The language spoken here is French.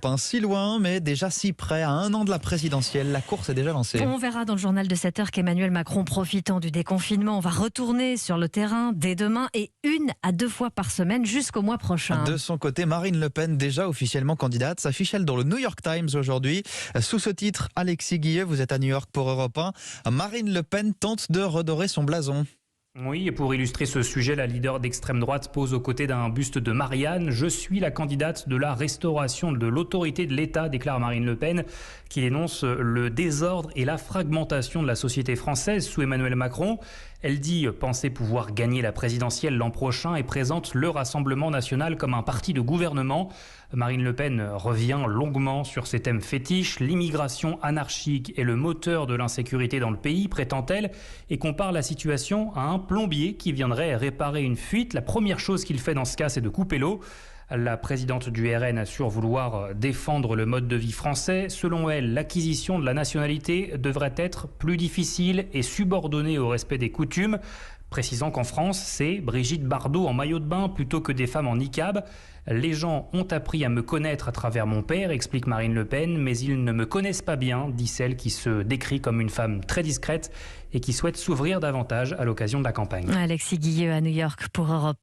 Europe 1. Si loin, mais déjà si près. À 1 an de la présidentielle, la course est déjà lancée. On verra dans le journal de 7 heures qu'Emmanuel Macron, profitant du déconfinement, va retourner sur le terrain dès demain et 1 à 2 fois par semaine jusqu'au mois prochain. De son côté, Marine Le Pen, déjà officiellement candidate, s'affiche elle dans le New York Times aujourd'hui. Sous ce titre, Alexis Guillet, vous êtes à New York pour Europe 1. Marine Le Pen tente de redorer son blason. Oui, et pour illustrer ce sujet, la leader d'extrême droite pose aux côtés d'un buste de Marianne. Je suis la candidate de la restauration de l'autorité de l'État, déclare Marine Le Pen, qui dénonce le désordre et la fragmentation de la société française sous Emmanuel Macron. Elle dit penser pouvoir gagner la présidentielle l'an prochain et présente le Rassemblement national comme un parti de gouvernement. Marine Le Pen revient longuement sur ces thèmes fétiches. L'immigration anarchique est le moteur de l'insécurité dans le pays, prétend-elle, et compare la situation à un plombier qui viendrait réparer une fuite. La première chose qu'il fait dans ce cas, c'est de couper l'eau. La présidente du RN assure vouloir défendre le mode de vie français. Selon elle, l'acquisition de la nationalité devrait être plus difficile et subordonnée au respect des coutumes. Précisant qu'en France, c'est Brigitte Bardot en maillot de bain plutôt que des femmes en niqab. Les gens ont appris à me connaître à travers mon père, explique Marine Le Pen, mais ils ne me connaissent pas bien, dit celle qui se décrit comme une femme très discrète et qui souhaite s'ouvrir davantage à l'occasion de la campagne. Alexis Guillet à New York pour Europe 1.